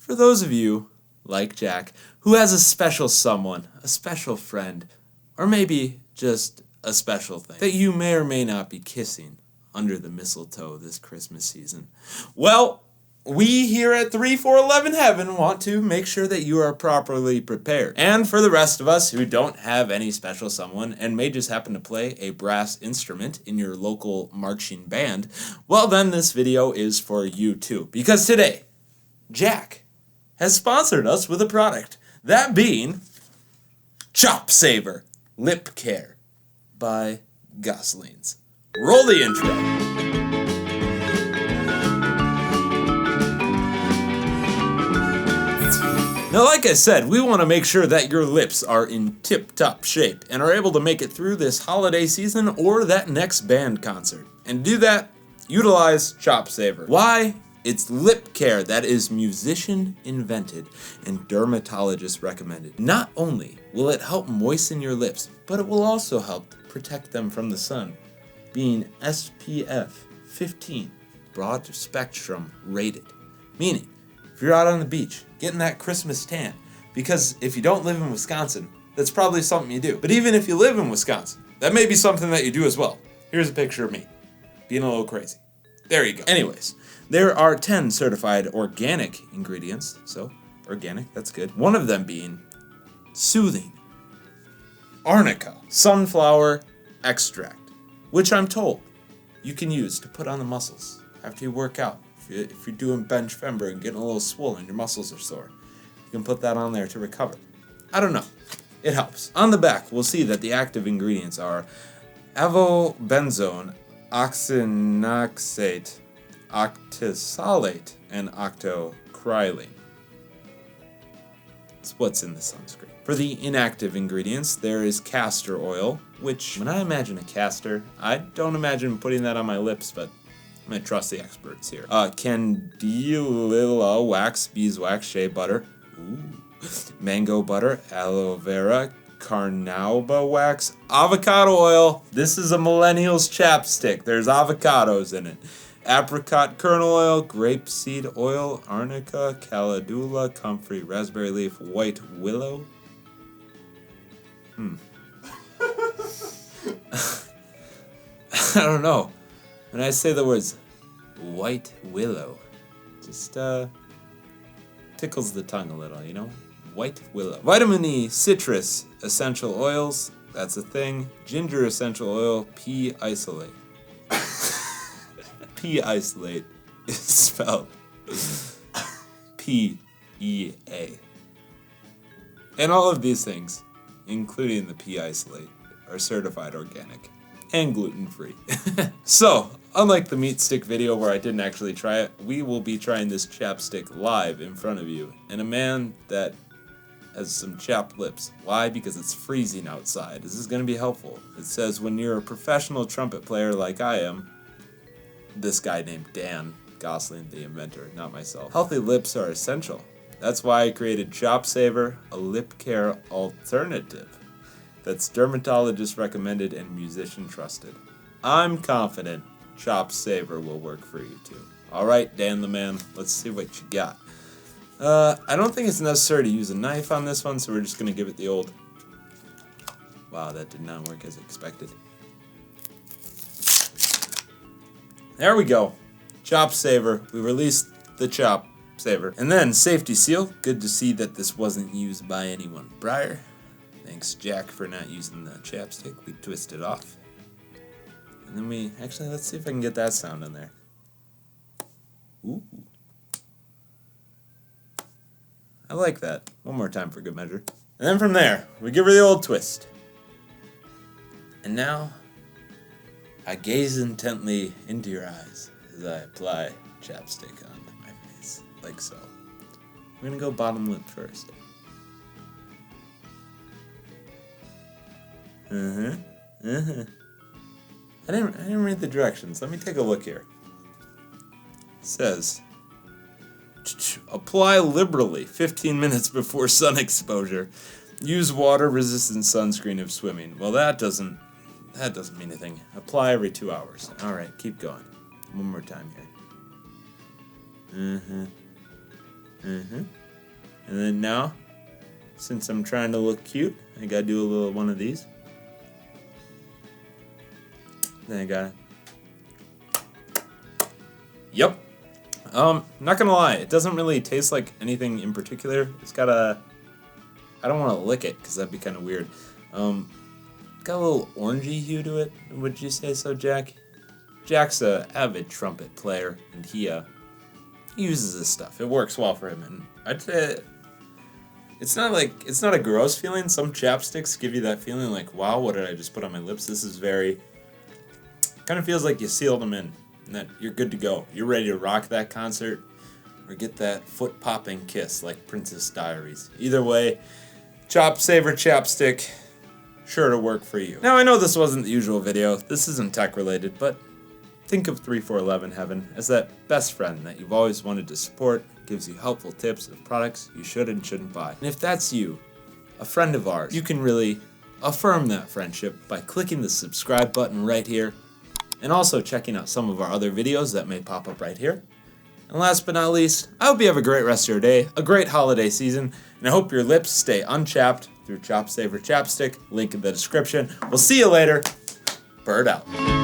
For those of you, like Jack, who has a special someone, a special friend, or maybe just a special thing that you may or may not be kissing under the mistletoe this Christmas season, well, we here at 3411 Heaven want to make sure that you are properly prepared. And for the rest of us who don't have any special someone and may just happen to play a brass instrument in your local marching band, well then this video is for you too. Because today, Jack has sponsored us with a product, that being ChopSaver Lip Care by Goslings. Roll the intro. Now, like I said, we want to make sure that your lips are in tip-top shape and are able to make it through this holiday season or that next band concert. And to do that, utilize ChopSaver. Why? It's lip care that is musician invented and dermatologist recommended. Not only will it help moisten your lips, but it will also help protect them from the sun, being SPF 15 broad spectrum rated. Meaning, if you're out on the beach, getting that Christmas tan, because if you don't live in Wisconsin, that's probably something you do. But even if you live in Wisconsin, that may be something that you do as well. Here's a picture of me, being a little crazy. There you go. Anyways, there are 10 certified organic ingredients, so organic, that's good. One of them being soothing arnica sunflower extract, which I'm told you can use to put on the muscles after you work out. If you're doing bench fember and getting a little swollen, your muscles are sore, you can put that on there to recover. I don't know. It helps. On the back, we'll see that the active ingredients are avobenzone, oxynoxate, octisalate, and octocrylene. It's what's in the sunscreen. For the inactive ingredients, there is castor oil, which, when I imagine a castor, I don't imagine putting that on my lips, but I'm going to trust the experts here. Candela wax, beeswax, shea butter, mango butter, aloe vera, carnauba wax, avocado oil. This is a millennial's chapstick. There's avocados in it. Apricot kernel oil, grapeseed oil, arnica, calendula, comfrey, raspberry leaf, white willow. I don't know. When I say the words white willow, just tickles the tongue a little, you know? White willow. Vitamin E, citrus, essential oils, that's a thing. Ginger essential oil, pea isolate. Pea isolate is spelled P-E-A. And all of these things, including the pea isolate, are certified organic and gluten-free. So, unlike the meat stick video where I didn't actually try it, we will be trying this chapstick live in front of you. And a man that has some chapped lips. Why? Because it's freezing outside. This is going to be helpful. It says when you're a professional trumpet player like I am, this guy named Dan Gosling, the inventor, not myself, healthy lips are essential. That's why I created ChopSaver, a lip care alternative that's dermatologist recommended and musician trusted. I'm confident ChopSaver will work for you too. Alright, Dan the man, let's see what you got. I don't think it's necessary to use a knife on this one, so we're just going to give it the old... Wow, that did not work as expected. There we go. ChopSaver. We released the ChopSaver. And then, safety seal. Good to see that this wasn't used by anyone prior. Thanks, Jack, for not using the chapstick. We twist it off. And then we... Actually, let's see if I can get that sound in there. Ooh. I like that. One more time for good measure. And then from there, we give her the old twist. And now, I gaze intently into your eyes as I apply chapstick onto my face, like so. I'm gonna go bottom lip first. I didn't read the directions. Let me take a look here. It says, apply liberally 15 minutes before sun exposure. Use water-resistant sunscreen if swimming. Well, that doesn't mean anything. Apply every 2 hours. All right, keep going. One more time here. And then now, since I'm trying to look cute, I gotta do a little one of these. Then I gotta... Yep. Not gonna lie, it doesn't really taste like anything in particular. It's got a... I don't want to lick it, because that'd be kind of weird. Got a little orangey hue to it. Would you say so, Jack? Jack's a avid trumpet player, and he uses this stuff. It works well for him, and I'd say it's not a gross feeling. Some chapsticks give you that feeling like, wow, what did I just put on my lips? This is very, kind of feels like you sealed them in, and that you're good to go. You're ready to rock that concert, or get that foot-popping kiss like Princess Diaries. Either way, ChopSaver chapstick, sure to work for you. Now, I know this wasn't the usual video. This isn't tech-related, but think of 3411 Heaven as that best friend that you've always wanted to support, gives you helpful tips of products you should and shouldn't buy. And if that's you, a friend of ours, you can really affirm that friendship by clicking the subscribe button right here, and also checking out some of our other videos that may pop up right here. And last but not least, I hope you have a great rest of your day, a great holiday season, and I hope your lips stay unchapped through ChopSaver Chapstick, link in the description. We'll see you later. Bird out.